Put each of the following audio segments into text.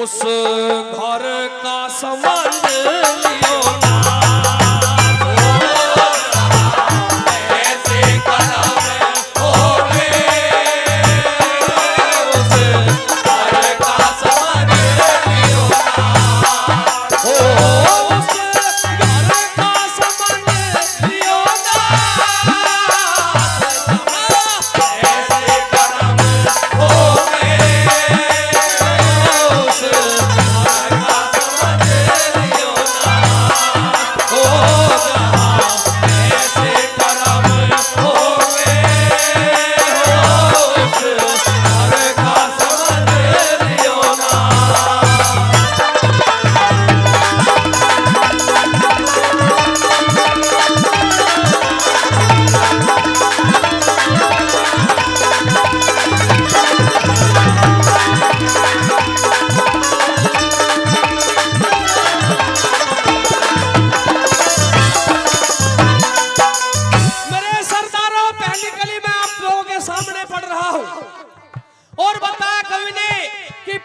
उस घर का समझ लियो ना।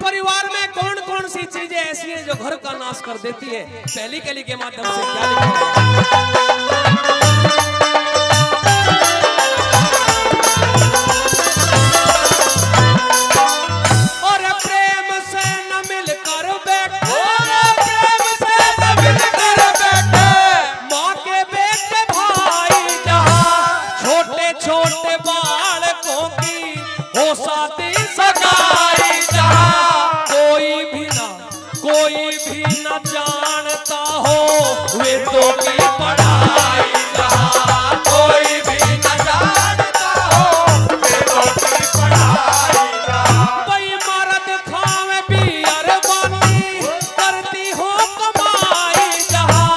परिवार में कौन कौन सी चीजें ऐसी हैं जो घर का नाश कर देती है। पहली कली के माध्यम से क्या लिखा जानता हो वे तो की पढ़ाई जहाँ कोई भी न जानता हो वे तो की पढ़ाई जहाँ भाई मर्द खावे बियर बाती करती हो कमाई जहाँ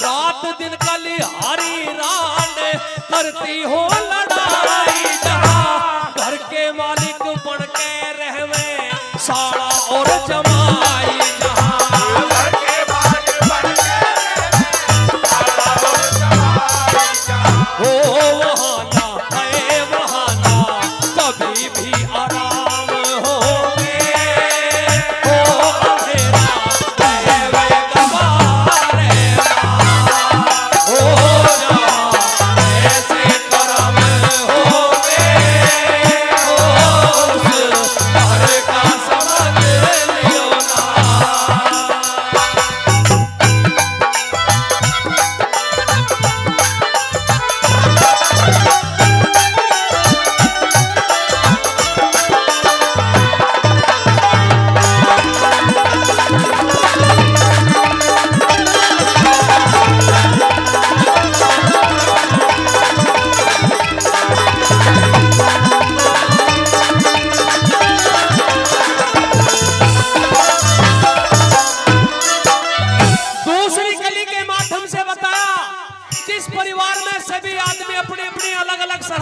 रात दिन कलिहारी रान करती हो लड़ाई जहाँ घर के मालिक बन के रहवे साला और जमाई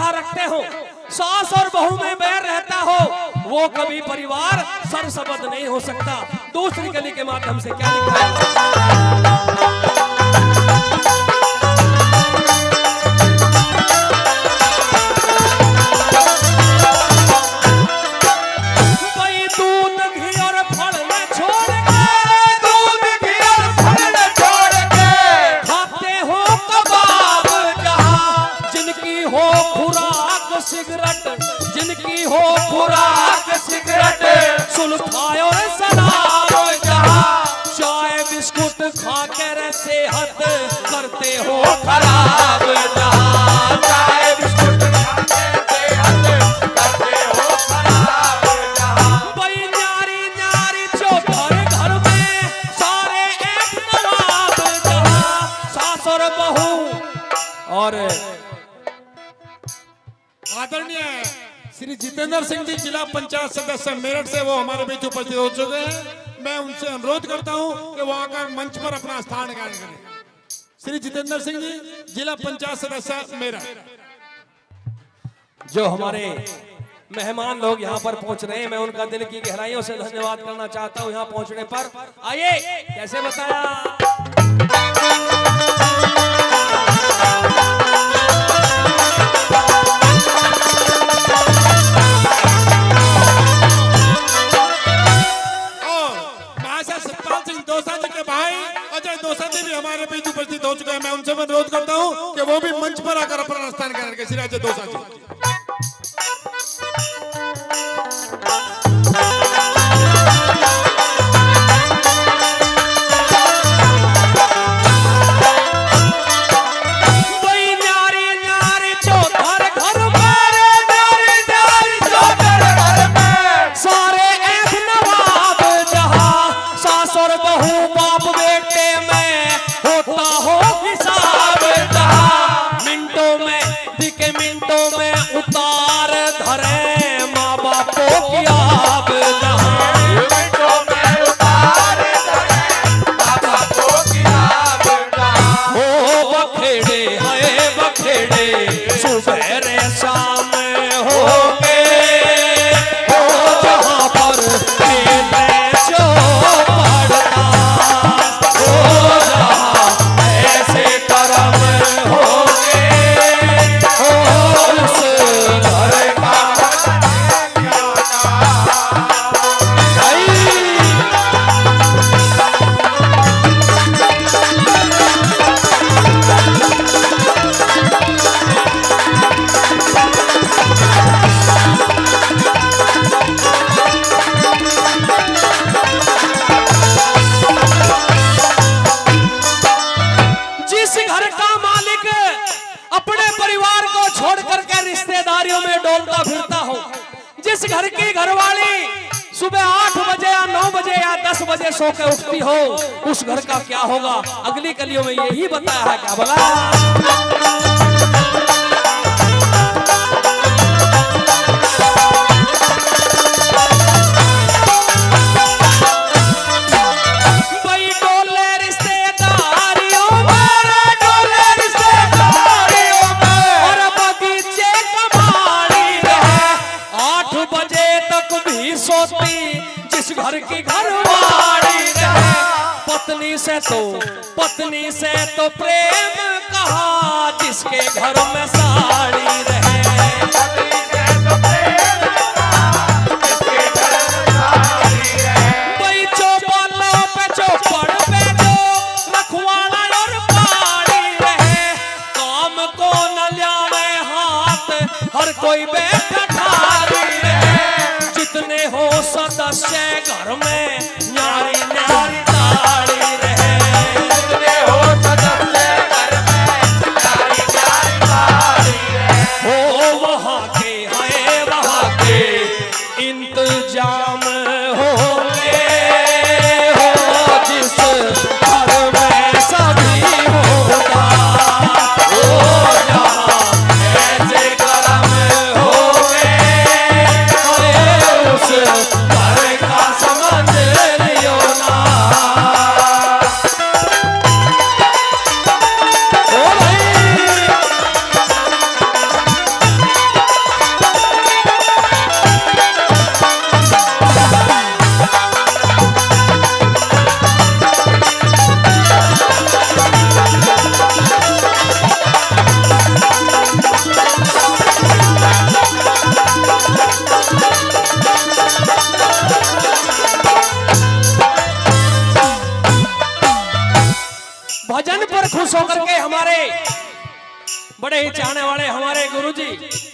रखते हो। सास और बहू में बैर रहता हो वो कभी परिवार सरसबद नहीं हो सकता। दूसरी कली के माध्यम से क्या लिखा है जिनकी हो खुराक सिगरेट सुल्फाय और शराब जहाँ चाय बिस्कुट खा कर सेहत करते हो खराब जहाँ चाय बिस्कुट खा कर सेहत करते हो खराब जहाँ भाई न्यारी न्यारी चौधर घर में सारे एक नवाब जहाँ सास और बहू और आदरणीय श्री जितेंद्र सिंह जी जिला पंचायत सदस्य मेरठ से वो हमारे बीच उपस्थित हो चुके हैं। मैं उनसे अनुरोध करता हूं कि वो आकर मंच पर अपना स्थान ग्रहण करें। श्री जितेंद्र सिंह जी जिला पंचायत सदस्य मेरठ। जो हमारे मेहमान लोग यहाँ पर पहुंच रहे हैं मैं उनका दिल की गहराइयों से धन्यवाद करना चाहता हूँ। यहाँ पहुंचने पर आइए कैसे बताया हमारे बीच उपस्थित हो चुके हैं। मैं उनसे भी अनुरोध करता हूं कि वो भी मंच पर आकर अपना स्थान ग्रहण करें। श्री राजे दोसा जी। जिस घर की घरवाली सुबह 8 बजे या 9 बजे या 10 बजे सो के उठती हो, उस घर का क्या होगा। अगली कलियों में यही बताया है। क्या बोला? जिस घर की घरवाली रहे, पत्नी से तो प्रेम कहा, जिसके घर में साड़ी रहे। पत्नी से तो प्रेम कहा, जिसके घर में साड़ी रहे। भाई चौपालों पे चौपड़ पे जो रखवाला और पाड़ी रहे, काम को न ल्यावे हाथ, हर कोई बैठा ठारी रहे। जितने हो सदस्य घर में न्यारी न्यारी ताड़ी रहे। जितने हो सदस्य घर में न्यारी न्यारी ताड़ी रहे। हो वहाँ के इंतजाम होंगे, हो जिस घर में सभी होगा, हो जहाँ ऐसे कर्म होंगे, उस घर का समझ लियो ना। ओ भाई भजन पर खुश होकर के हमारे बड़े ही चाहने वाले हमारे गुरुजी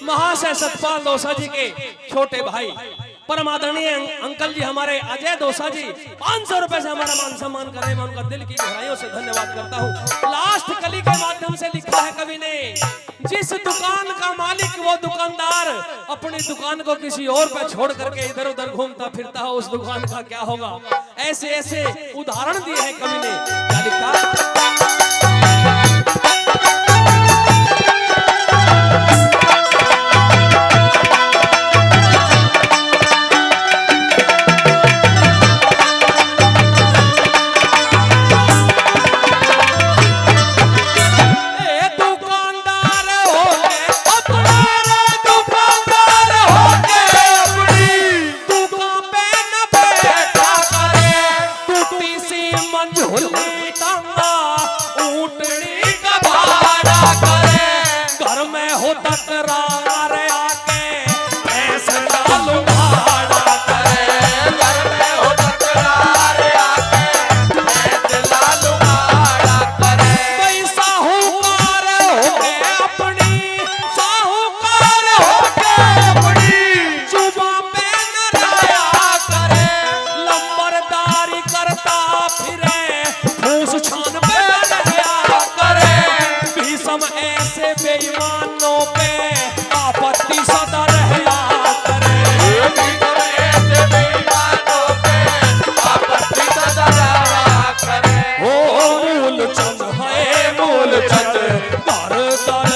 महाशय सतपाल दोसा जी के छोटे भाई परम आदरणीय अंकल जी हमारे अजय दोसा जी 500 रुपए से हमारा मान सम्मान कर रहे हैं। मैं उनका दिल की गहराइयों से धन्यवाद करता हूँ। लास्ट कली के माध्यम से लिखा है कवि ने, जिस दुकान का मालिक वो दुकानदार अपनी दुकान को किसी और पे छोड़ करके इधर उधर घूमता फिरता हो, उस दुकान का क्या होगा। ऐसे ऐसे उदाहरण दिए हैं कवि ने। क्या लिखा? घर में हो तकरार आके फैसला लुभाड़ा करे। घर में हो तकरार आके फैसला लुभाड़ा करे। बेईमानों पे आपत्ति सदा रहया करे। ऐसे बेईमानों पे आपत्ति सदा रहा करे। ओ मूल चंद है मूल चंद, दर दर